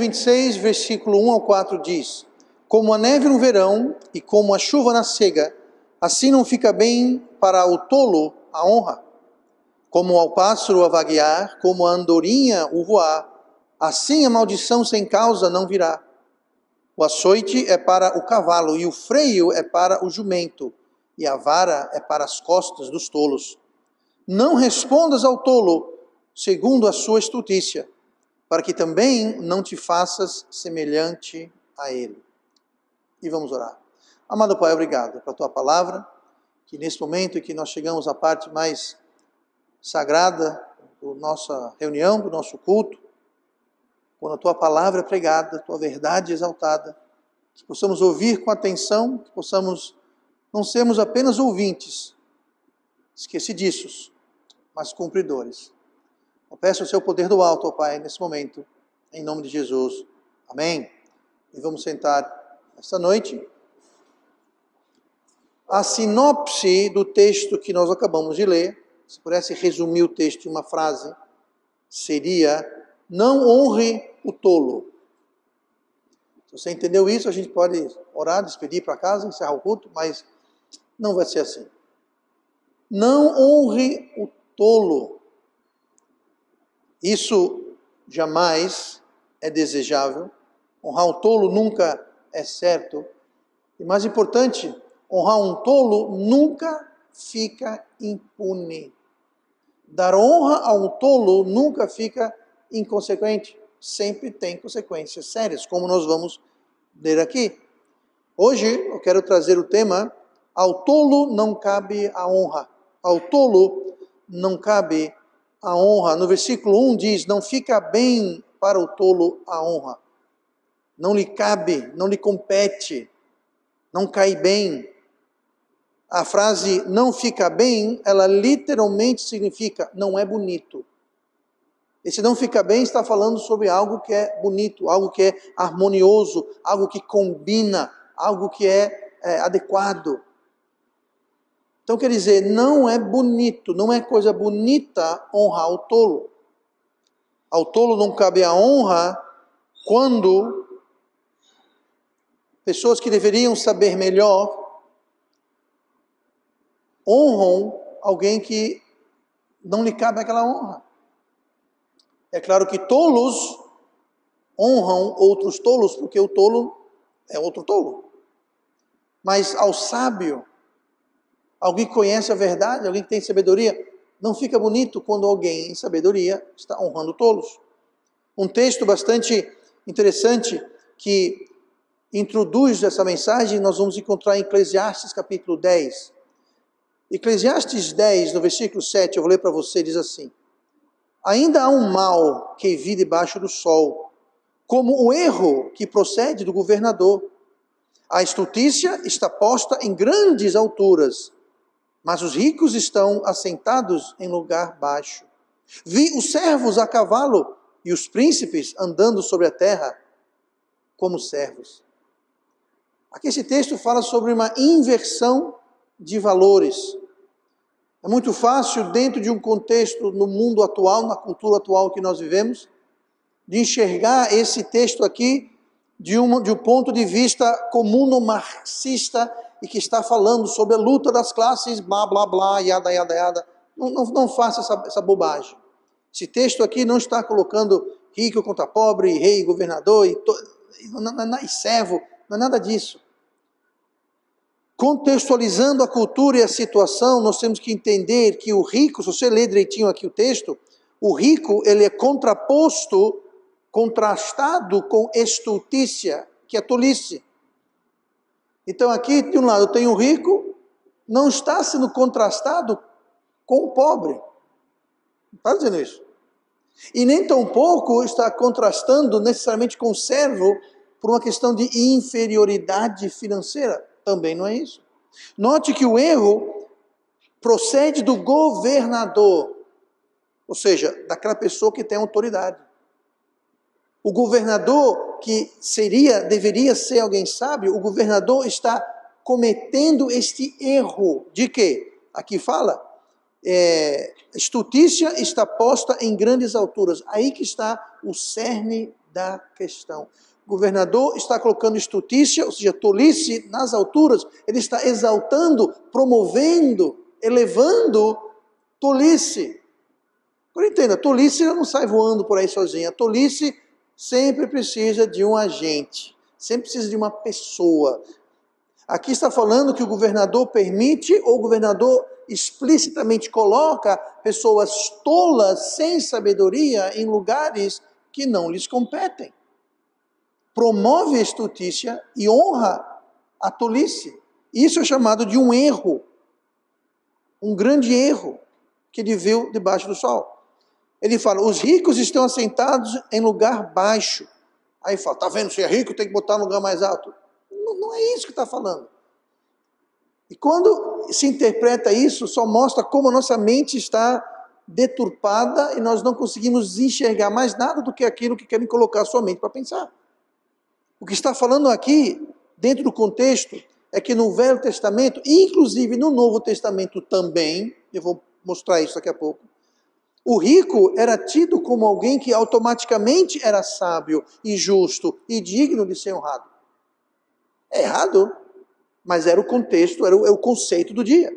26, versículo 1 ao 4 diz: como a neve no verão e como a chuva na cega, assim não fica bem para o tolo a honra. Como ao pássaro a vaguear, como a andorinha o voar, assim a maldição sem causa não virá. O açoite é para o cavalo, e o freio é para o jumento, e a vara é para as costas dos tolos. Não respondas ao tolo segundo a sua estutícia, para que também não te faças semelhante a ele. E vamos orar. Amado Pai, obrigado pela Tua palavra, que nesse momento em que nós chegamos à parte mais sagrada da nossa reunião, do nosso culto, quando a Tua palavra é pregada, a Tua verdade é exaltada, que possamos ouvir com atenção, que possamos não sermos apenas ouvintes, esquecidiços, mas cumpridores. Eu peço o Seu poder do alto, ó Pai, nesse momento, em nome de Jesus. Amém. E vamos sentar esta noite. A sinopse do texto que nós acabamos de ler, se pudesse resumir o texto em uma frase, seria: não honre o tolo. Se você entendeu isso, a gente pode orar, despedir para casa, encerrar o culto, mas não vai ser assim. Não honre o tolo. Isso jamais é desejável. Honrar o tolo nunca é certo. E mais importante, honrar um tolo nunca fica impune. Dar honra a um tolo nunca fica inconsequente. Sempre tem consequências sérias, como nós vamos ler aqui. Hoje eu quero trazer o tema: ao tolo não cabe a honra. Ao tolo não cabe a honra. No versículo 1 diz: não fica bem para o tolo a honra. Não lhe cabe, não lhe compete, não cai bem. A frase não fica bem, ela literalmente significa não é bonito. Esse não fica bem está falando sobre algo que é bonito, algo que é harmonioso, algo que combina, algo que é adequado. Então quer dizer, não é bonito, não é coisa bonita honrar o tolo. Ao tolo não cabe a honra quando pessoas que deveriam saber melhor honram alguém que não lhe cabe aquela honra. É claro que tolos honram outros tolos, porque o tolo é outro tolo. Mas ao sábio, alguém que conhece a verdade, alguém que tem sabedoria, não fica bonito quando alguém em sabedoria está honrando tolos. Um texto bastante interessante que introduz essa mensagem, nós vamos encontrar em Eclesiastes capítulo 10. Eclesiastes 10, no versículo 7, eu vou ler para você, diz assim: ainda há um mal que vive debaixo do sol, como o erro que procede do governador. A estutícia está posta em grandes alturas, mas os ricos estão assentados em lugar baixo. Vi os servos a cavalo e os príncipes andando sobre a terra como servos. Aqui esse texto fala sobre uma inversão de valores. É muito fácil, dentro de um contexto, no mundo atual, na cultura atual que nós vivemos, de enxergar esse texto aqui de um ponto de vista comuno-marxista e que está falando sobre a luta das classes, blá, blá, blá, yada, yada, yada. Não faça essa bobagem. Esse texto aqui não está colocando rico contra pobre, rei, governador, e servo, não é nada disso. Contextualizando a cultura e a situação, nós temos que entender que o rico, se você ler direitinho aqui o texto, o rico ele é contrastado com estutícia, que é tolice. Então aqui, de um lado, tem o rico, não está sendo contrastado com o pobre. Não está dizendo isso. E nem tampouco está contrastando necessariamente com o servo por uma questão de inferioridade financeira. Também não é isso. Note que o erro procede do governador, ou seja, daquela pessoa que tem autoridade. O governador, que deveria ser alguém sábio, o governador está cometendo este erro de quê? Aqui fala, estutícia está posta em grandes alturas. Aí que está o cerne da questão. O governador está colocando estutícia, ou seja, tolice, nas alturas. Ele está exaltando, promovendo, elevando tolice. Agora entenda, tolice não sai voando por aí sozinha. Tolice sempre precisa de um agente, sempre precisa de uma pessoa. Aqui está falando que o governador permite, ou o governador explicitamente coloca pessoas tolas, sem sabedoria, em lugares que não lhes competem. Promove a estutícia e honra a tolice. Isso é chamado de um erro, um grande erro que ele viu debaixo do sol. Ele fala, os ricos estão assentados em lugar baixo. Aí fala, tá vendo, se é rico tem que botar no lugar mais alto. Não é isso que está falando. E quando se interpreta isso, só mostra como a nossa mente está deturpada e nós não conseguimos enxergar mais nada do que aquilo que querem colocar a sua mente para pensar. O que está falando aqui, dentro do contexto, é que no Velho Testamento, inclusive no Novo Testamento também, eu vou mostrar isso daqui a pouco, o rico era tido como alguém que automaticamente era sábio e justo e digno de ser honrado. É errado, mas era o contexto, era o conceito do dia.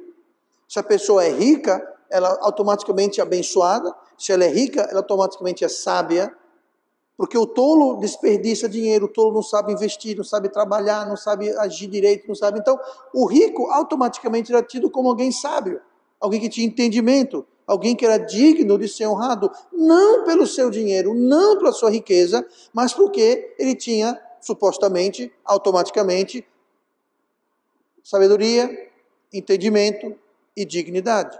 Se a pessoa é rica, ela automaticamente é abençoada. Se ela é rica, ela automaticamente é sábia. Porque o tolo desperdiça dinheiro, o tolo não sabe investir, não sabe trabalhar, não sabe agir direito, não sabe. Então, o rico automaticamente era tido como alguém sábio, alguém que tinha entendimento, alguém que era digno de ser honrado, não pelo seu dinheiro, não pela sua riqueza, mas porque ele tinha, supostamente, automaticamente, sabedoria, entendimento e dignidade.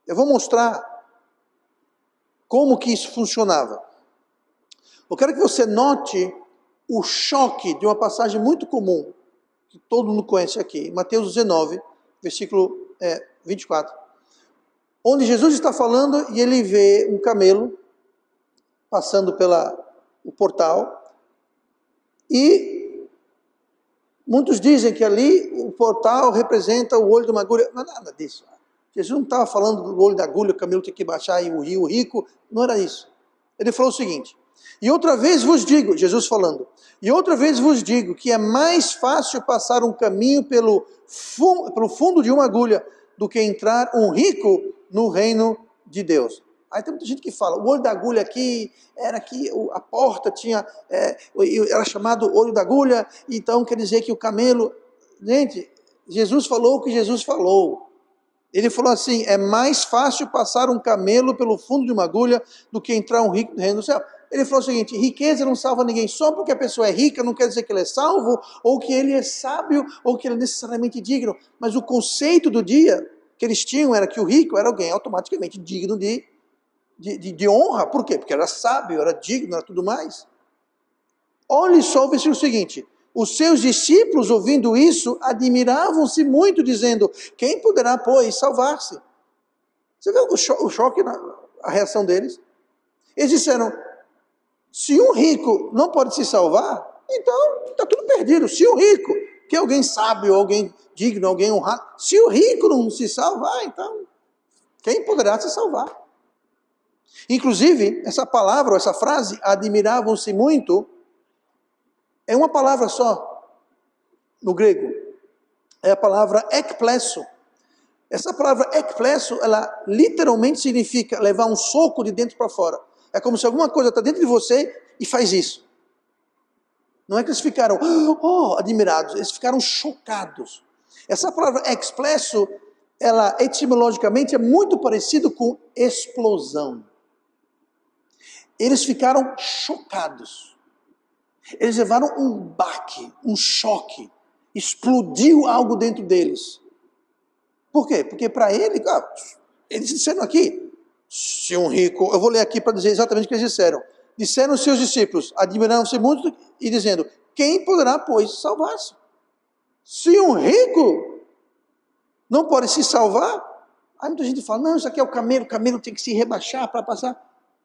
Eu vou mostrar como que isso funcionava. Eu quero que você note o choque de uma passagem muito comum, que todo mundo conhece aqui, Mateus 19, versículo 24, onde Jesus está falando e ele vê um camelo passando pelo portal, e muitos dizem que ali o portal representa o olho de uma agulha. Não é nada disso. Jesus não estava falando do olho da agulha, o camelo tinha que baixar e o rico, não era isso. Ele falou o seguinte, e outra vez vos digo, Jesus falando, e outra vez vos digo que é mais fácil passar um caminho pelo fundo de uma agulha do que entrar um rico no reino de Deus. Aí tem muita gente que fala, o olho da agulha aqui, era que a porta tinha, era chamado olho da agulha, então quer dizer que o camelo... Gente, Jesus falou o que Jesus falou. Ele falou assim, é mais fácil passar um camelo pelo fundo de uma agulha do que entrar um rico no reino do céu. Ele falou o seguinte, riqueza não salva ninguém, só porque a pessoa é rica não quer dizer que ele é salvo, ou que ele é sábio, ou que ele é necessariamente digno. Mas o conceito do dia que eles tinham era que o rico era alguém automaticamente digno de honra. Por quê? Porque era sábio, era digno, era tudo mais. Olhe só o versículo seguinte, os seus discípulos ouvindo isso, admiravam-se muito, dizendo, quem poderá, pois, salvar-se? Você vê o choque, a reação deles? Eles disseram, se um rico não pode se salvar, então está tudo perdido. Se o rico, que é alguém sábio, alguém digno, alguém honrado, se o rico não se salvar, então quem poderá se salvar? Inclusive, essa palavra, ou essa frase, admiravam-se muito, é uma palavra só no grego. É a palavra ekplesso. Essa palavra ekplesso, ela literalmente significa levar um soco de dentro para fora. É como se alguma coisa está dentro de você e faz isso. Não é que eles ficaram admirados, eles ficaram chocados. Essa palavra ekplesso, ela etimologicamente é muito parecido com explosão. Eles ficaram chocados. Eles levaram um baque, um choque. Explodiu algo dentro deles. Por quê? Porque para eles disseram aqui, se um rico, eu vou ler aqui para dizer exatamente o que eles disseram. Disseram os seus discípulos, admiraram-se muito e dizendo, quem poderá, pois, salvar-se? Se um rico não pode se salvar, aí muita gente fala, não, isso aqui é o camelo tem que se rebaixar para passar.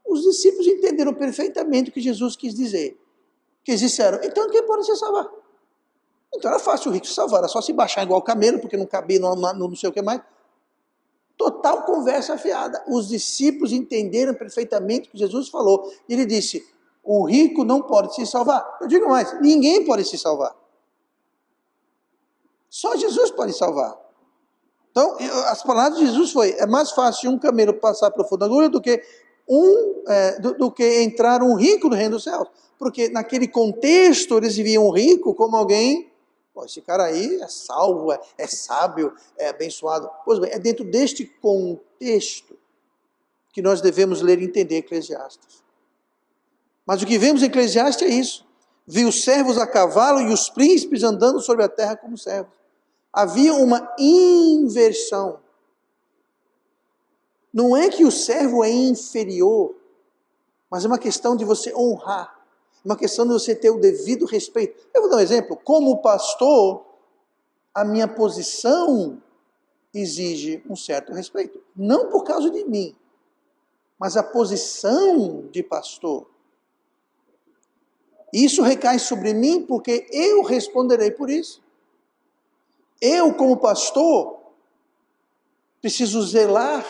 Os discípulos entenderam perfeitamente o que Jesus quis dizer. Que eles disseram, então quem pode se salvar? Então era fácil o rico se salvar, era só se baixar igual o camelo, porque não cabia no não sei o que mais. Total conversa afiada. Os discípulos entenderam perfeitamente o que Jesus falou. Ele disse, O rico não pode se salvar. Eu digo mais, ninguém pode se salvar. Só Jesus pode salvar. Então, as palavras de Jesus foi, é mais fácil um camelo passar pelo fundo da agulha do que entrar um rico no reino dos céus. Porque naquele contexto eles viam um rico como alguém, pô, esse cara aí é salvo, é sábio, é abençoado. Pois bem, é dentro deste contexto que nós devemos ler e entender Eclesiastes. Mas o que vemos em Eclesiastes é isso. Viu os servos a cavalo e os príncipes andando sobre a terra como servos. Havia uma inversão. Não é que o servo é inferior, mas é uma questão de você honrar. É uma questão de você ter o devido respeito. Eu vou dar um exemplo. Como pastor, a minha posição exige um certo respeito. Não por causa de mim, mas a posição de pastor. Isso recai sobre mim porque eu responderei por isso. Eu, como pastor, preciso zelar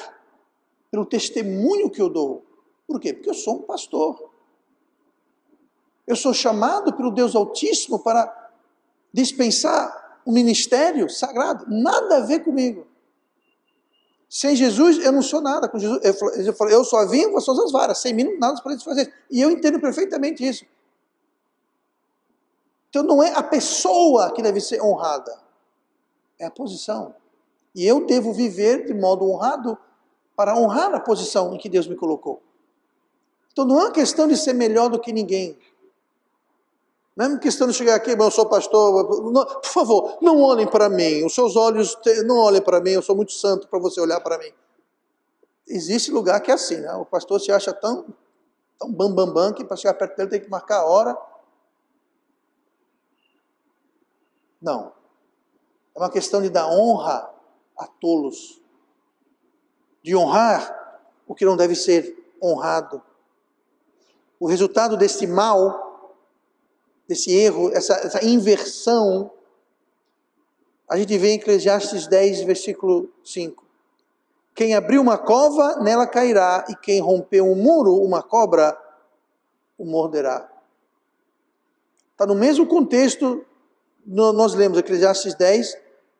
pelo testemunho que eu dou. Por quê? Porque eu sou um pastor. Eu sou chamado pelo Deus Altíssimo para dispensar um ministério sagrado. Nada a ver comigo. Sem Jesus, eu não sou nada. Com Jesus, eu só vim com as suas varas. Sem mim, nada para fazer. E eu entendo perfeitamente isso. Então não é a pessoa que deve ser honrada. É a posição. E eu devo viver de modo honrado para honrar a posição em que Deus me colocou. Então não é uma questão de ser melhor do que ninguém. Não é uma questão de chegar aqui, eu sou pastor. Não, por favor, não olhem para mim. Os seus olhos não olhem para mim, eu sou muito santo para você olhar para mim. Existe lugar que é assim, né? O pastor se acha tão bam, que para chegar perto dele tem que marcar a hora. Não. É uma questão de dar honra a tolos. De honrar o que não deve ser honrado. O resultado desse mal, desse erro, essa inversão, a gente vê em Eclesiastes 10, versículo 5. Quem abriu uma cova, nela cairá, e quem rompeu um muro, uma cobra, o morderá. Está no mesmo contexto, nós lemos Eclesiastes 10,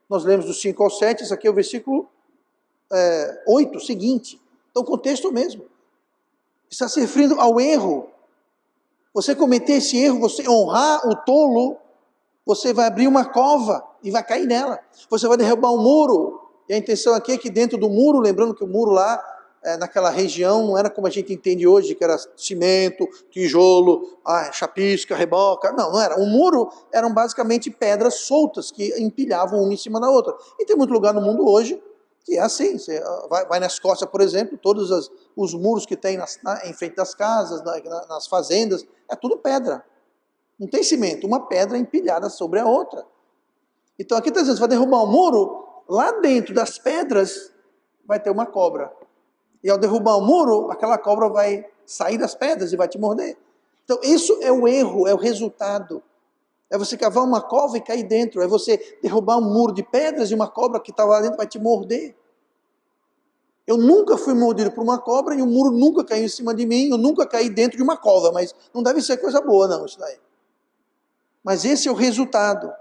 nós lemos do 5 ao 7, isso aqui é o versículo 8, seguinte. Então o contexto é o mesmo. Está se referindo ao erro. Você cometer esse erro, você honrar o tolo, você vai abrir uma cova e vai cair nela. Você vai derrubar um muro. E a intenção aqui é que dentro do muro, lembrando que o muro lá, naquela região, não era como a gente entende hoje, que era cimento, tijolo, chapisca, reboca. Não era. O muro eram basicamente pedras soltas que empilhavam uma em cima da outra. E tem muito lugar no mundo hoje que é assim. Você vai na Escócia, por exemplo, todos os muros que tem em frente das casas, nas fazendas, é tudo pedra. Não tem cimento, uma pedra empilhada sobre a outra. Então aqui está dizendo, você vai derrubar um muro, lá dentro das pedras vai ter uma cobra. E ao derrubar o muro, aquela cobra vai sair das pedras e vai te morder. Então isso é o erro, é o resultado. É você cavar uma cova e cair dentro. É você derrubar um muro de pedras e uma cobra que estava lá dentro vai te morder. Eu nunca fui mordido por uma cobra e o muro nunca caiu em cima de mim. Eu nunca caí dentro de uma cova, mas não deve ser coisa boa não, isso daí. Mas esse é o resultado.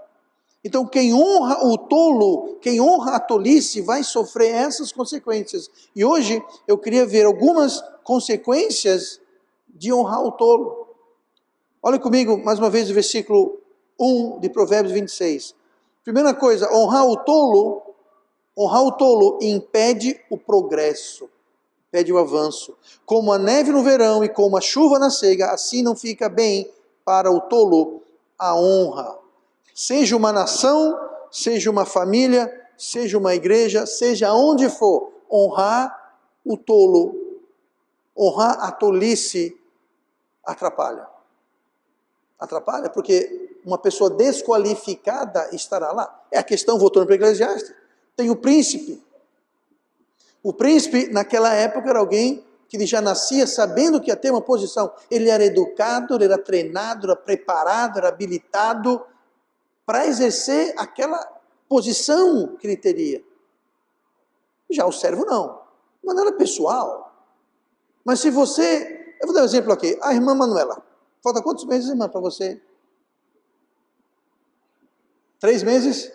Então quem honra o tolo, quem honra a tolice, vai sofrer essas consequências. E hoje eu queria ver algumas consequências de honrar o tolo. Olha comigo mais uma vez o versículo 1 de Provérbios 26. Primeira coisa, honrar o tolo impede o progresso, impede o avanço. Como a neve no verão e como a chuva na cega, assim não fica bem para o tolo a honra. Seja uma nação, seja uma família, seja uma igreja, seja onde for, honrar o tolo, honrar a tolice atrapalha. Atrapalha porque uma pessoa desqualificada estará lá. É a questão, voltando para Eclesiastes. Tem o príncipe. O príncipe, naquela época, era alguém que ele já nascia sabendo que ia ter uma posição. Ele era educado, ele era treinado, era preparado, era habilitado para exercer aquela posição que ele teria. Já o servo não. De maneira pessoal. Mas se você... Eu vou dar um exemplo aqui. A irmã Manuela. Falta quantos meses, irmã, para você? 3 meses?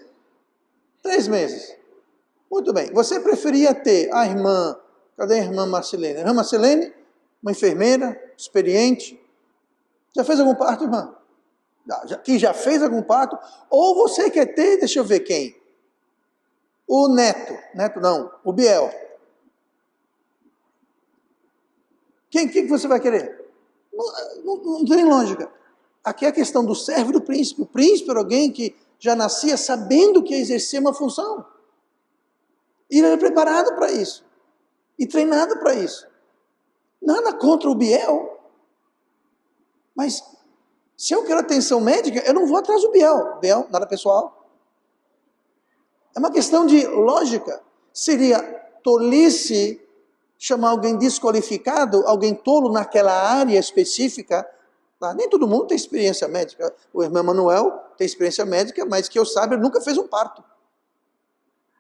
3 meses. Muito bem. Você preferia ter a irmã, cadê a irmã Marcelene? A irmã Marcelene, uma enfermeira, experiente. Já fez algum parto, irmã? Que já fez algum parto? Ou você quer ter, deixa eu ver quem? O Neto não, o Biel. Quem você vai querer? Não tem lógica. Aqui é a questão do servo e do príncipe. O príncipe era alguém que já nascia sabendo que ia exercer uma função. E ele era preparado para isso. E treinado para isso. Nada contra o Biel. Mas, se eu quero atenção médica, eu não vou atrás do Biel. Biel, nada pessoal. É uma questão de lógica. Seria tolice chamar alguém desqualificado, alguém tolo naquela área específica. Tá? Nem todo mundo tem experiência médica. O irmão Manuel tem experiência médica, mas que eu saiba, ele nunca fez um parto.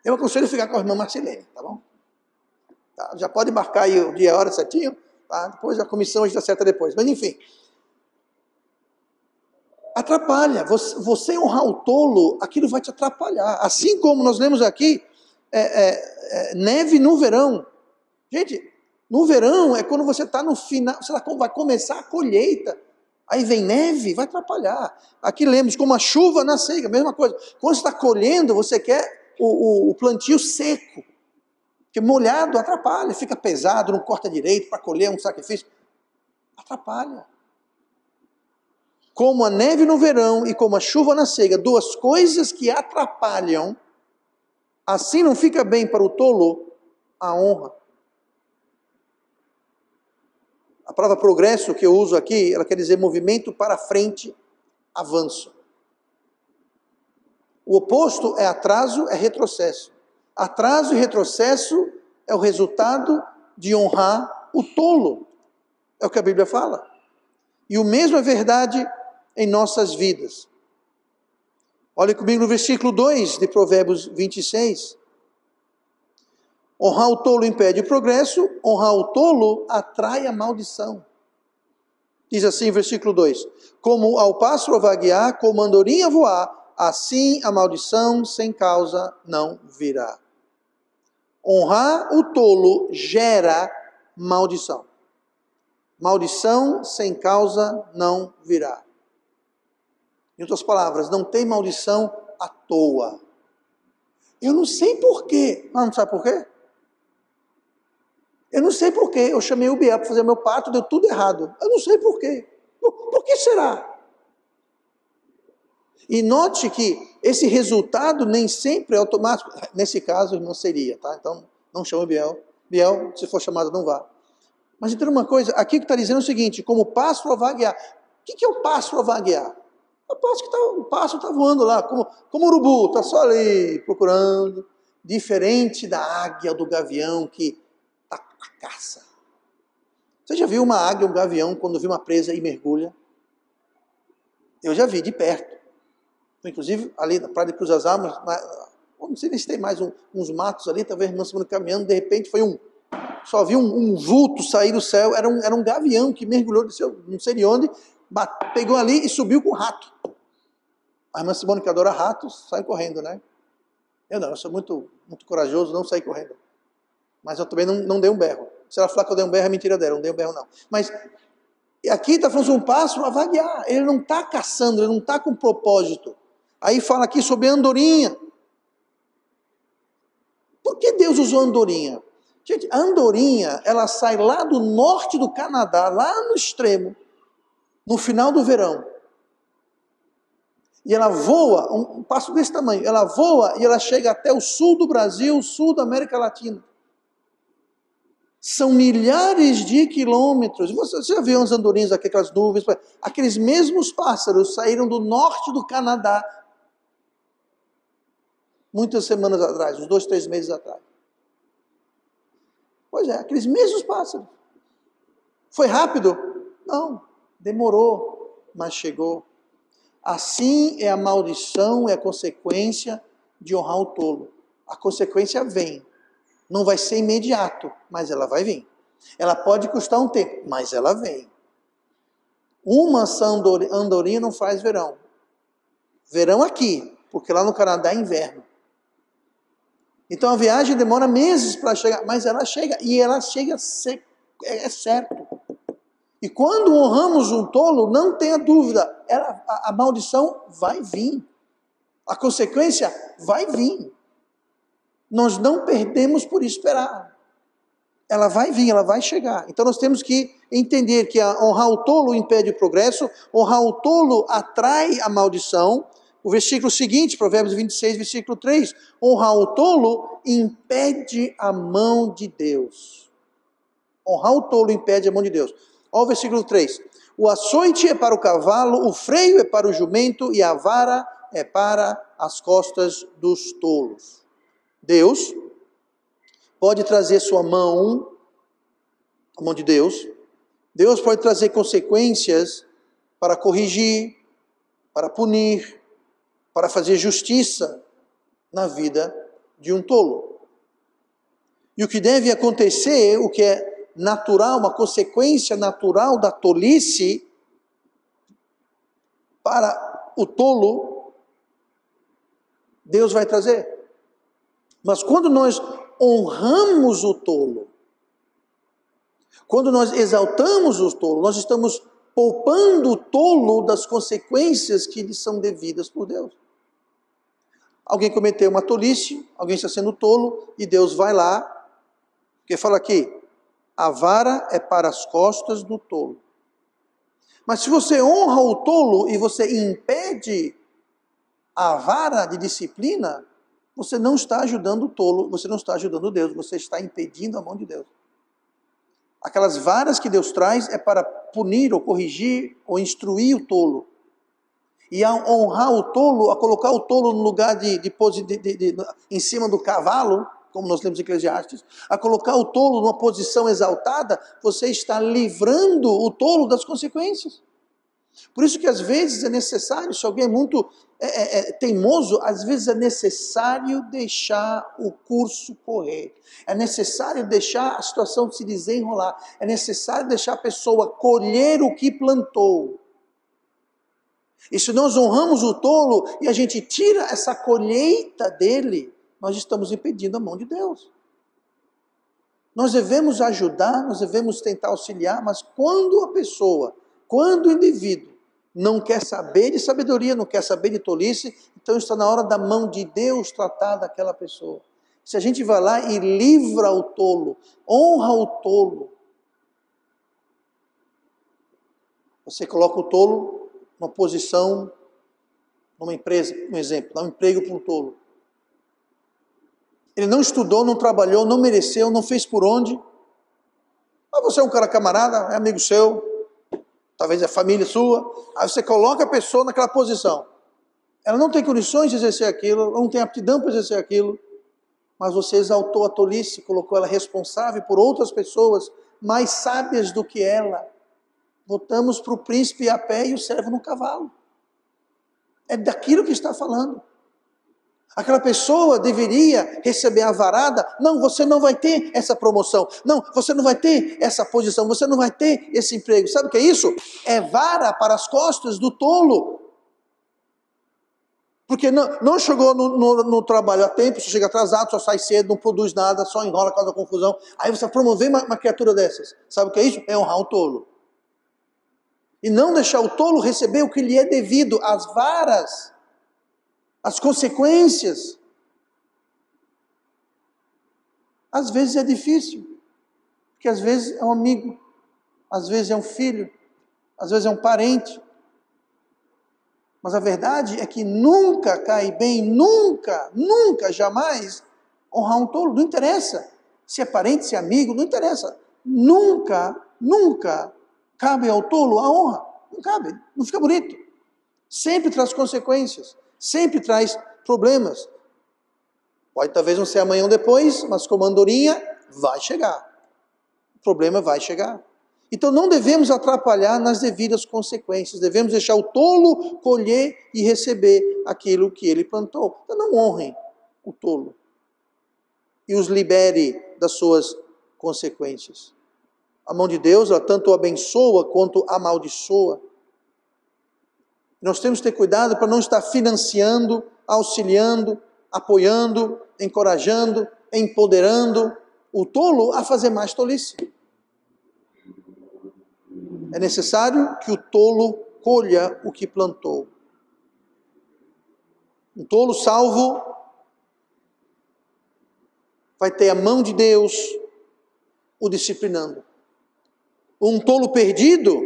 Eu aconselho ficar com a irmã Marcelene, tá bom? Tá? Já pode marcar aí o dia e a hora certinho, tá? Depois a comissão está certa depois. Mas enfim, atrapalha. Você honrar o tolo, aquilo vai te atrapalhar. Assim como nós lemos aqui, neve no verão. Gente, no verão é quando você está no final, você vai começar a colheita. Aí vem neve, vai atrapalhar. Aqui lemos como a chuva na seca, mesma coisa. Quando você está colhendo, você quer o plantio seco. Porque molhado atrapalha, fica pesado, não corta direito para colher um sacrifício. Atrapalha. Como a neve no verão e como a chuva na seca, duas coisas que atrapalham, assim não fica bem para o tolo a honra. A palavra progresso que eu uso aqui, ela quer dizer movimento para frente, avanço. O oposto é atraso, é retrocesso. Atraso e retrocesso é o resultado de honrar o tolo. É o que a Bíblia fala. E o mesmo é verdade em nossas vidas. Olhe comigo no versículo 2 de Provérbios 26. Honrar o tolo impede o progresso, honrar o tolo atrai a maldição. Diz assim, versículo 2: como ao pássaro vaguear, como a andorinha voar, assim a maldição sem causa não virá. Honrar o tolo gera maldição. Maldição sem causa não virá. Em outras palavras, não tem maldição à toa. Eu não sei porquê. Mas não sabe por quê? Eu não sei porquê. Eu chamei o Biel para fazer meu parto, deu tudo errado. Eu não sei porquê. Por que será? E note que esse resultado nem sempre é automático. Nesse caso, não seria, tá? Então, não chame o Biel. Biel, se for chamado, não vá. Mas entenda uma coisa, aqui que está dizendo é o seguinte, como o pássaro a vaguear. O que é o pássaro a vaguear? O pássaro está voando lá, como o urubu, está só ali, procurando. Diferente da águia ou do gavião que está à caça. Você já viu uma águia ou um gavião quando viu uma presa e mergulha? Eu já vi, de perto. Inclusive, ali na Praia de Cruz das Almas, não sei nem se tem mais uns matos ali, talvez a irmã semana caminhando, de repente foi só vi um vulto sair do céu, era um gavião que mergulhou, desceu, não sei de onde, pegou ali e subiu com o rato. A irmã Simone, que adora ratos, sai correndo, né? Eu sou muito, muito corajoso, não saí correndo. Mas eu também não dei um berro. Se ela falar que eu dei um berro, é mentira dela, não dei um berro não. Mas aqui está falando um pássaro a vaguear, ele não está caçando, ele não está com propósito. Aí fala aqui sobre a andorinha. Por que Deus usou a andorinha? Gente, a andorinha, ela sai lá do norte do Canadá, lá no extremo, no final do verão. E ela voa, um pássaro desse tamanho, ela voa e ela chega até o sul do Brasil, sul da América Latina. São milhares de quilômetros. Você já viu as andorinhas aqui, aquelas nuvens? Aqueles mesmos pássaros saíram do norte do Canadá muitas semanas atrás, uns 2, 3 meses atrás. Pois é, aqueles mesmos pássaros. Foi rápido? Não, demorou, mas chegou. Assim é a maldição, é a consequência de honrar o tolo. A consequência vem. Não vai ser imediato, mas ela vai vir. Ela pode custar um tempo, mas ela vem. Uma andorinha não faz verão. Verão aqui, porque lá no Canadá é inverno. Então a viagem demora meses para chegar, mas ela chega, e ela chega, é certo. E quando honramos um tolo, não tenha dúvida, a maldição vai vir. A consequência vai vir. Nós não perdemos por esperar. Ela vai vir, ela vai chegar. Então nós temos que entender que honrar o tolo impede o progresso, honrar o tolo atrai a maldição. O versículo seguinte, Provérbios 26, versículo 3, honrar o tolo impede a mão de Deus. Honrar o tolo impede a mão de Deus. Olha o versículo 3. O açoite é para o cavalo, o freio é para o jumento e a vara é para as costas dos tolos. Deus pode trazer sua mão, a mão de Deus. Deus pode trazer consequências para corrigir, para punir, para fazer justiça na vida de um tolo. E o que deve acontecer, o que é natural, uma consequência natural da tolice para o tolo, Deus vai trazer. Mas quando nós honramos o tolo, quando nós exaltamos o tolo, nós estamos poupando o tolo das consequências que lhe são devidas por Deus. Alguém cometeu uma tolice, alguém está sendo tolo, e Deus vai lá, porque fala aqui, a vara é para as costas do tolo. Mas se você honra o tolo e você impede a vara de disciplina, você não está ajudando o tolo, você não está ajudando Deus, você está impedindo a mão de Deus. Aquelas varas que Deus traz é para punir ou corrigir ou instruir o tolo. E a honrar o tolo, a colocar o tolo no lugar em cima do cavalo, como nós lemos em Eclesiastes, a colocar o tolo numa posição exaltada, você está livrando o tolo das consequências. Por isso que às vezes é necessário, se alguém é muito teimoso, às vezes é necessário deixar o curso correr. É necessário deixar a situação se desenrolar. É necessário deixar a pessoa colher o que plantou. E se nós honramos o tolo e a gente tira essa colheita dele, nós estamos impedindo a mão de Deus. Nós devemos ajudar, nós devemos tentar auxiliar, mas quando a pessoa, quando o indivíduo não quer saber de sabedoria, não quer saber de tolice, então está na hora da mão de Deus tratar daquela pessoa. Se a gente vai lá e livra o tolo, honra o tolo, você coloca o tolo numa posição, numa empresa, um exemplo, dá um emprego para um tolo. Ele não estudou, não trabalhou, não mereceu, não fez por onde. Mas você é um cara camarada, é amigo seu, talvez é família sua. Aí você coloca a pessoa naquela posição. Ela não tem condições de exercer aquilo, não tem aptidão para exercer aquilo. Mas você exaltou a tolice, colocou ela responsável por outras pessoas mais sábias do que ela. Voltamos para o príncipe a pé e o servo no cavalo. É daquilo que está falando. Aquela pessoa deveria receber a varada. Não, você não vai ter essa promoção. Não, você não vai ter essa posição. Você não vai ter esse emprego. Sabe o que é isso? É vara para as costas do tolo. Porque não chegou no trabalho a tempo, só chega atrasado, só sai cedo, não produz nada, só enrola, causa confusão. Aí você vai promover uma criatura dessas. Sabe o que é isso? É honrar o tolo. E não deixar o tolo receber o que lhe é devido, as varas, as consequências. Às vezes é difícil, porque às vezes é um amigo, às vezes é um filho, às vezes é um parente. Mas a verdade é que nunca cai bem, nunca, jamais honrar um tolo. Não interessa se é parente, se é amigo, não interessa. Nunca cabe ao tolo a honra. Não cabe, não fica bonito. Sempre traz consequências, sempre traz problemas. Pode talvez não ser amanhã ou depois, mas como andorinha, vai chegar. O problema vai chegar. Então não devemos atrapalhar nas devidas consequências. Devemos deixar o tolo colher e receber aquilo que ele plantou. Então não honrem o tolo. E os libere das suas consequências. A mão de Deus, ela tanto abençoa quanto amaldiçoa. Nós temos que ter cuidado para não estar financiando, auxiliando, apoiando, encorajando, empoderando o tolo a fazer mais tolice. É necessário que o tolo colha o que plantou. Um tolo salvo vai ter a mão de Deus o disciplinando. Um tolo perdido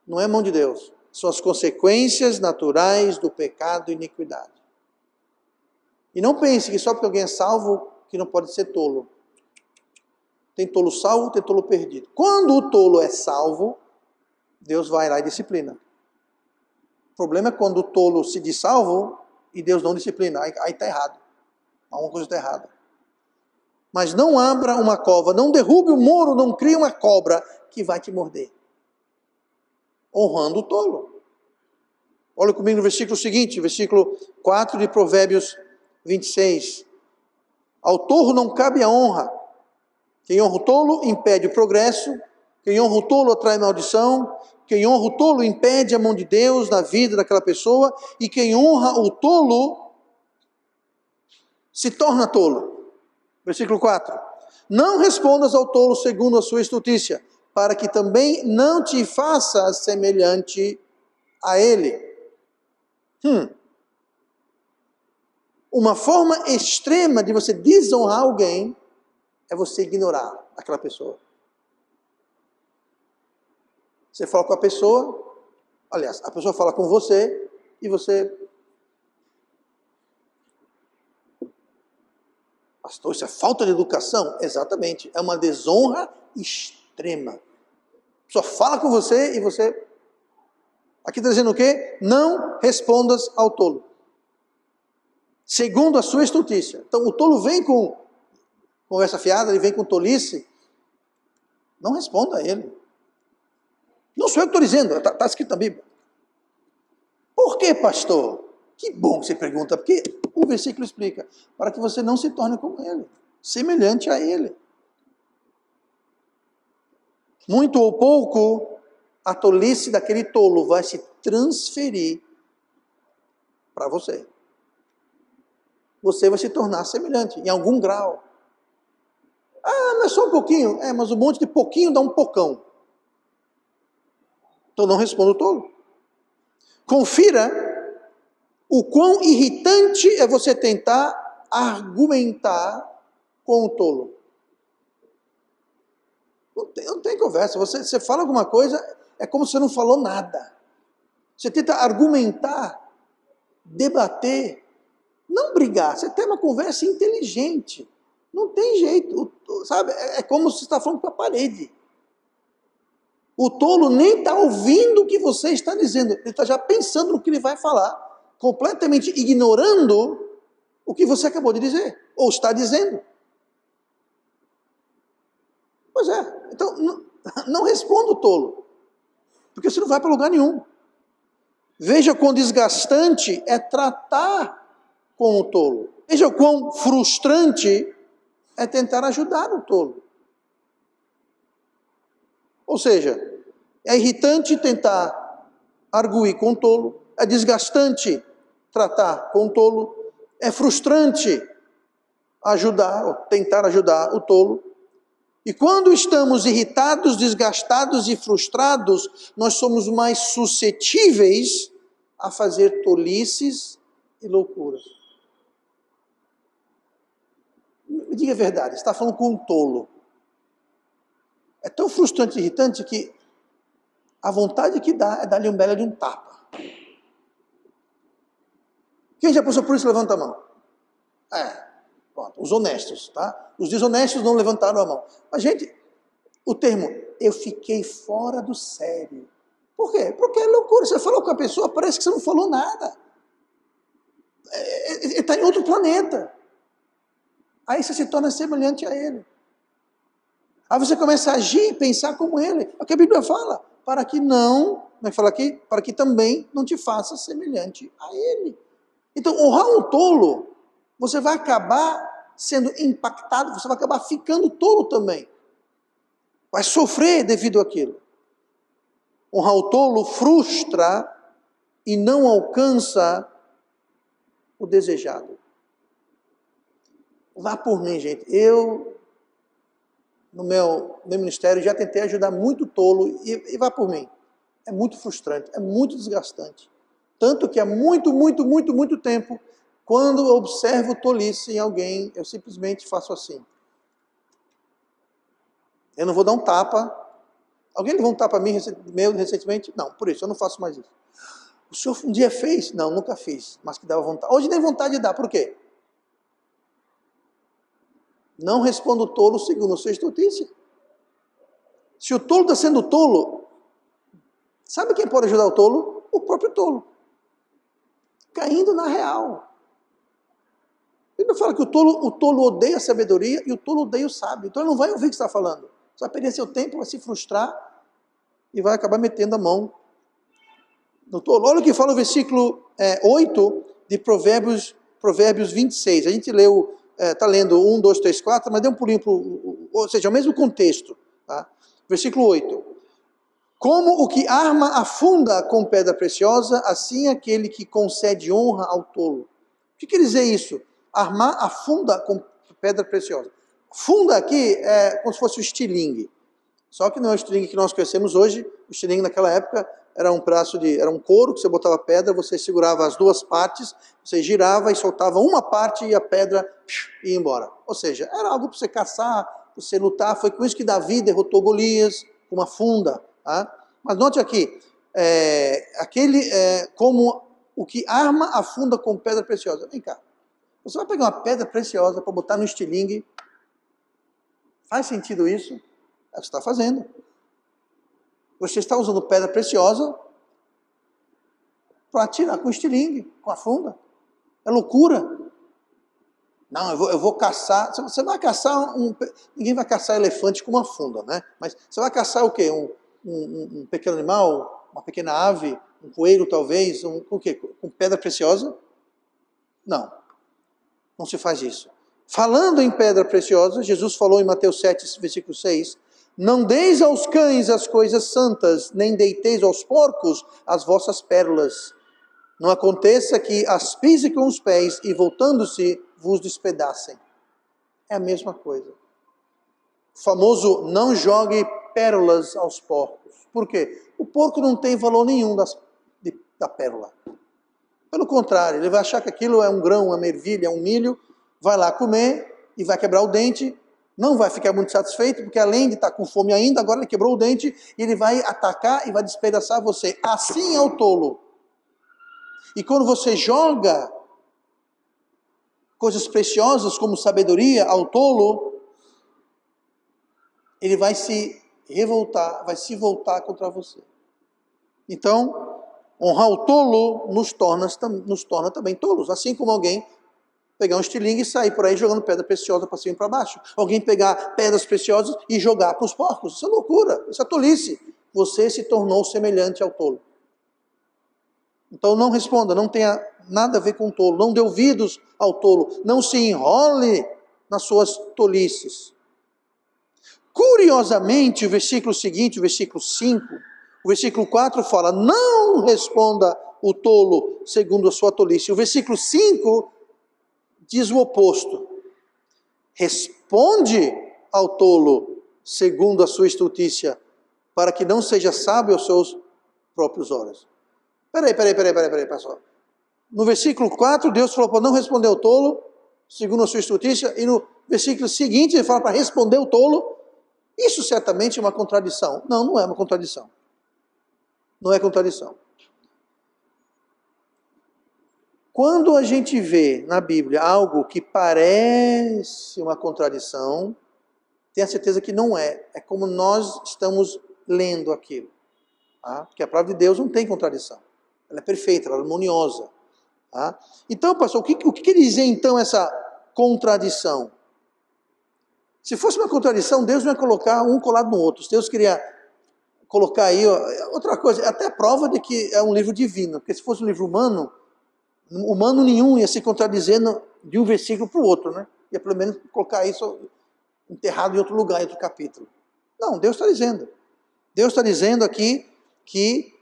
não é a mão de Deus, são as consequências naturais do pecado e iniquidade. E não pense que só porque alguém é salvo que não pode ser tolo. Tem tolo salvo, tem tolo perdido. Quando o tolo é salvo, Deus vai lá e disciplina. O problema é quando o tolo se diz salvo e Deus não disciplina. Aí está errado. Alguma coisa está errada. Mas não abra uma cova, não derrube o muro, não crie uma cobra que vai te morder. Honrando o tolo. Olha comigo no versículo seguinte, versículo 4 de Provérbios 26. Ao tolo não cabe a honra. Quem honra o tolo impede o progresso. Quem honra o tolo atrai maldição. Quem honra o tolo impede a mão de Deus na vida daquela pessoa. E quem honra o tolo se torna tolo. Versículo 4. Não respondas ao tolo segundo a sua estultícia, para que também não te faças semelhante a ele. Uma forma extrema de você desonrar alguém é você ignorar aquela pessoa. Você fala com a pessoa, aliás, a pessoa fala com você e você... Pastor, isso é falta de educação? Exatamente, é uma desonra extrema. A pessoa fala com você e você... Aqui está dizendo o quê? Não respondas ao tolo. Segundo a sua estultícia. Então o tolo vem com conversa fiada, ele vem com tolice. Não responda a ele. Não sou eu que estou dizendo, está escrito na Bíblia. Por que, pastor? Que bom que você pergunta, porque o versículo explica. Para que você não se torne como ele, semelhante a ele. Muito ou pouco, a tolice daquele tolo vai se transferir para você. Você vai se tornar semelhante, em algum grau. Ah, mas só um pouquinho. Mas um monte de pouquinho dá um pocão. Então não responda o tolo. Confira o quão irritante é você tentar argumentar com o tolo. Não tem conversa. Você fala alguma coisa, é como se você não falou nada. Você tenta argumentar, debater, não brigar. Você tem uma conversa inteligente. Não tem jeito, sabe? É como se você está falando para a parede. O tolo nem está ouvindo o que você está dizendo. Ele está já pensando no que ele vai falar. Completamente ignorando o que você acabou de dizer. Ou está dizendo. Pois é. Então, não responda o tolo. Porque você não vai para lugar nenhum. Veja quão desgastante é tratar com o tolo. Veja quão frustrante é tentar ajudar o tolo. Ou seja, é irritante tentar arguir com o tolo, é desgastante tratar com o tolo, é frustrante ajudar, ou tentar ajudar o tolo. E quando estamos irritados, desgastados e frustrados, nós somos mais suscetíveis a fazer tolices e loucuras. Me diga a verdade, você está falando com um tolo. É tão frustrante e irritante que a vontade que dá é dar-lhe um belo de um tapa. Quem já passou por isso, levanta a mão. Pronto, os honestos, tá? Os desonestos não levantaram a mão. Mas, gente, o termo, eu fiquei fora do sério. Por quê? Porque é loucura. Você falou com a pessoa, parece que você não falou nada. Ele está em outro planeta. Aí você se torna semelhante a ele. Aí você começa a agir e pensar como ele. É o que a Bíblia fala. Para que não, como é que fala aqui? Para que também não te faça semelhante a ele. Então, honrar um tolo, você vai acabar sendo impactado, você vai acabar ficando tolo também. Vai sofrer devido àquilo. Honrar o tolo frustra e não alcança o desejado. Vá por mim, gente. Eu, no meu ministério, já tentei ajudar muito tolo e vá por mim. É muito frustrante, é muito desgastante. Tanto que há muito tempo, quando eu observo tolice em alguém, eu simplesmente faço assim. Eu não vou dar um tapa. Alguém levou um tapa a mim recentemente? Não, por isso, eu não faço mais isso. O senhor um dia fez? Não, nunca fiz, mas que dava vontade. Hoje nem vontade de dar, por quê? Não respondo o tolo segundo a sua estultícia. Se o tolo está sendo tolo, sabe quem pode ajudar o tolo? O próprio tolo. Caindo na real. Ele fala que o tolo odeia a sabedoria e o tolo odeia o sábio. Então ele não vai ouvir o que está falando. Você vai perder seu tempo, vai se frustrar e vai acabar metendo a mão no tolo. Olha o que fala o versículo 8 de Provérbios 26. A gente leu, está lendo 1, 2, 3, 4, mas deu um pulinho, ou seja, é o mesmo contexto. Tá? Versículo 8. Como o que arma afunda com pedra preciosa, assim aquele que concede honra ao tolo. O que quer dizer isso? Armar afunda com pedra preciosa. Funda aqui é como se fosse o estilingue. Só que não é o estilingue que nós conhecemos hoje. O estilingue naquela época era era um couro que você botava pedra, você segurava as duas partes, você girava e soltava uma parte e a pedra ia embora. Ou seja, era algo para você caçar, para você lutar. Foi com isso que Davi derrotou Golias, com uma funda. Tá? Mas note aqui, como o que arma afunda com pedra preciosa. Vem cá, você vai pegar uma pedra preciosa para botar no estilingue? Faz sentido isso? É o que você está fazendo. Você está usando pedra preciosa para atirar com o estilingue, com a funda. É loucura. Não, eu vou caçar. Você vai caçar ninguém vai caçar elefante com uma funda, né? Mas você vai caçar o quê? Um pequeno animal, uma pequena ave, um coelho talvez, com o quê? Com pedra preciosa? Não. Não se faz isso. Falando em pedra preciosa, Jesus falou em Mateus 7, versículo 6, não deis aos cães as coisas santas, nem deiteis aos porcos as vossas pérolas. Não aconteça que as pise com os pés e voltando-se vos despedacem. É a mesma coisa. O famoso não jogue pérolas aos porcos. Por quê? O porco não tem valor nenhum da pérola. Pelo contrário, ele vai achar que aquilo é um grão, uma ervilha, um milho, vai lá comer e vai quebrar o dente, não vai ficar muito satisfeito, porque além de estar com fome ainda, agora ele quebrou o dente, e ele vai atacar e vai despedaçar você. Assim é o tolo. E quando você joga coisas preciosas como sabedoria ao tolo, ele vai se revoltar, vai se voltar contra você. Então, honrar o tolo nos torna também tolos, assim como alguém pegar um estilingue e sair por aí jogando pedra preciosa para cima e para baixo. Alguém pegar pedras preciosas e jogar para os porcos. Isso é loucura, isso é tolice. Você se tornou semelhante ao tolo. Então não responda, não tenha nada a ver com o tolo. Não dê ouvidos ao tolo. Não se enrole nas suas tolices. Curiosamente, o versículo seguinte, o versículo 5, o versículo 4 fala, não responda o tolo segundo a sua tolice. O versículo 5 diz o oposto. Responde ao tolo segundo a sua estultícia, para que não seja sábio aos seus próprios olhos. Peraí, pessoal. No versículo 4, Deus falou para não responder ao tolo segundo a sua estultícia, e no versículo seguinte ele fala para responder o tolo. Isso certamente é uma contradição. Não, não é uma contradição. Não é contradição. Quando a gente vê na Bíblia algo que parece uma contradição, tenha certeza que não é. É como nós estamos lendo aquilo. Tá? Porque a palavra de Deus não tem contradição. Ela é perfeita, ela é harmoniosa. Tá? Então, pastor, o que quer dizer então essa contradição? Se fosse uma contradição, Deus não ia colocar um colado no outro. Se Deus queria colocar aí outra coisa, até prova de que é um livro divino. Porque se fosse um livro humano nenhum ia se contradizendo de um versículo para o outro, né? Ia pelo menos colocar isso enterrado em outro lugar, em outro capítulo. Não, Deus está dizendo. Deus está dizendo aqui que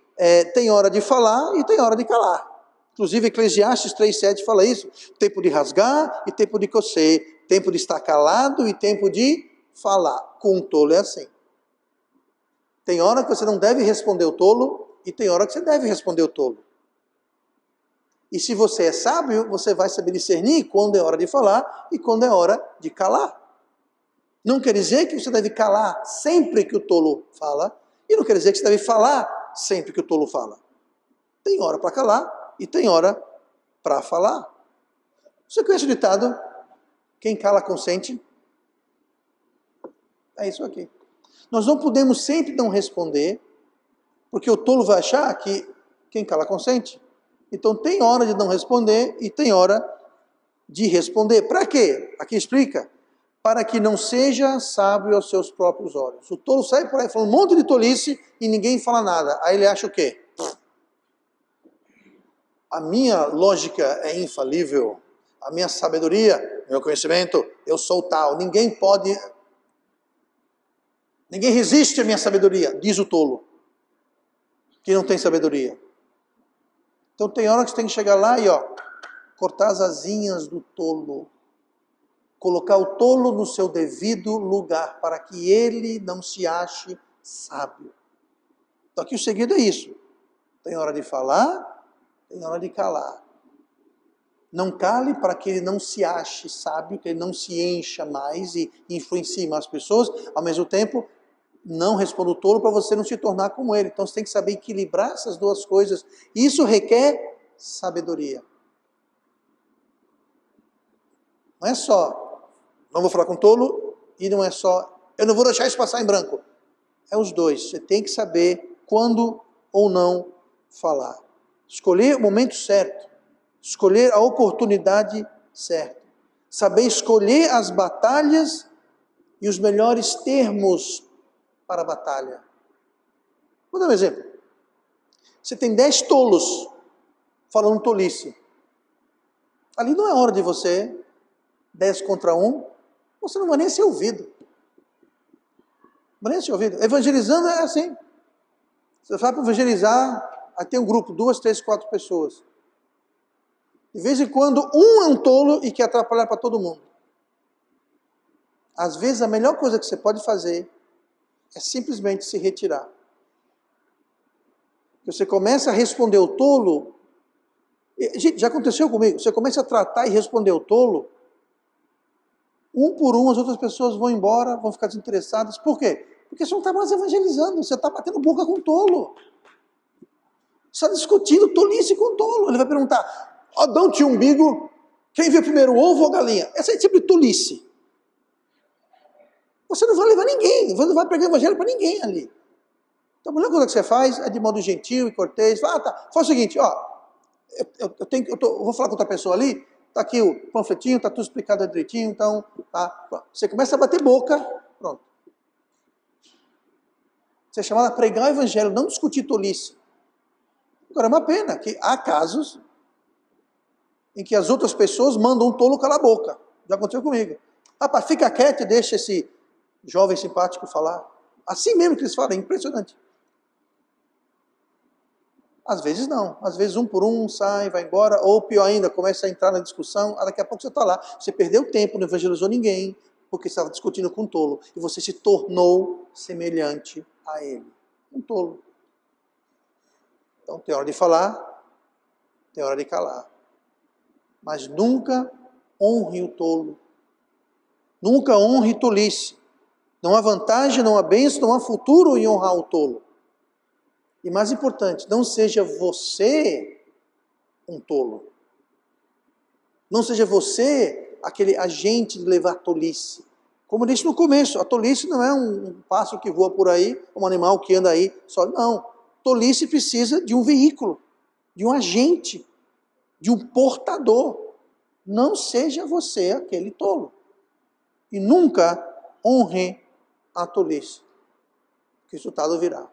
tem hora de falar e tem hora de calar. Inclusive, Eclesiastes 3,7 fala isso. Tempo de rasgar e tempo de cocer. Tempo de estar calado e tempo de falar. Com um tolo é assim. Tem hora que você não deve responder o tolo e tem hora que você deve responder o tolo. E se você é sábio, você vai saber discernir quando é hora de falar e quando é hora de calar. Não quer dizer que você deve calar sempre que o tolo fala, e não quer dizer que você deve falar sempre que o tolo fala. Tem hora para calar e tem hora para falar. Você conhece o ditado? Quem cala consente? É isso aqui. Nós não podemos sempre não responder, porque o tolo vai achar que quem cala consente. Então tem hora de não responder e tem hora de responder. Para quê? Aqui explica. Para que não seja sábio aos seus próprios olhos. O tolo sai por aí falando um monte de tolice e ninguém fala nada. Aí ele acha o quê? A minha lógica é infalível. A minha sabedoria, meu conhecimento, eu sou tal. Ninguém resiste à minha sabedoria, diz o tolo, que não tem sabedoria. Então tem hora que você tem que chegar lá e cortar as asinhas do tolo. Colocar o tolo no seu devido lugar, para que ele não se ache sábio. Então aqui o segredo é isso. Tem hora de falar, tem hora de calar. Não cale para que ele não se ache sábio, que ele não se encha mais e influencie mais pessoas. Ao mesmo tempo, não responda o tolo para você não se tornar como ele. Então você tem que saber equilibrar essas duas coisas. Isso requer sabedoria. Não é só, não vou falar com tolo, e não é só, eu não vou deixar isso passar em branco. É os dois. Você tem que saber quando ou não falar. Escolher o momento certo. Escolher a oportunidade certa. Saber escolher as batalhas e os melhores termos para a batalha. Vou dar um exemplo. Você tem 10 tolos falando tolice. Ali não é hora de você 10 contra 1. Você não vai nem ser ouvido. Não vai nem ser ouvido. Evangelizando é assim. Você vai para evangelizar, aí tem um grupo, 2, 3, 4 pessoas. De vez em quando, um é um tolo e quer atrapalhar para todo mundo. Às vezes, a melhor coisa que você pode fazer é simplesmente se retirar. Você começa a responder o tolo. Gente, já aconteceu comigo. Você começa a tratar e responder o tolo. Um por um, as outras pessoas vão embora, vão ficar desinteressadas. Por quê? Porque você não está mais evangelizando. Você está batendo boca com o tolo. Você está discutindo tolice com o tolo. Ele vai perguntar: Adão tinha umbigo, quem viu primeiro, o ovo ou a galinha? Essa é sempre tolice. Você não vai levar ninguém, você não vai pregar o evangelho para ninguém ali. Então a melhor coisa que você faz é de modo gentil e cortês. Tá, faz o seguinte, eu vou falar com outra pessoa ali, tá aqui o panfletinho, tá tudo explicado direitinho, então, tá. Você começa a bater boca, pronto. Você é chamado a pregar o evangelho, não discutir tolice. Agora é uma pena que há casos em que as outras pessoas mandam um tolo calar a boca. Já aconteceu comigo. Rapaz, fica quieto e deixa esse jovem simpático falar. Assim mesmo que eles falam, é impressionante. Às vezes não. Às vezes um por um sai, vai embora, ou pior ainda, começa a entrar na discussão, daqui a pouco você está lá. Você perdeu tempo, não evangelizou ninguém, porque estava discutindo com um tolo. E você se tornou semelhante a ele. Um tolo. Então tem hora de falar, tem hora de calar. Mas nunca honre o tolo. Nunca honre tolice. Não há vantagem, não há bênção, não há futuro em honrar o tolo. E mais importante, não seja você um tolo. Não seja você aquele agente de levar tolice. Como eu disse no começo, a tolice não é um pássaro que voa por aí, um animal que anda aí só. Não. Tolice precisa de um veículo, de um agente, de um portador. Não seja você aquele tolo. E nunca honre a tolice. Que o resultado virá.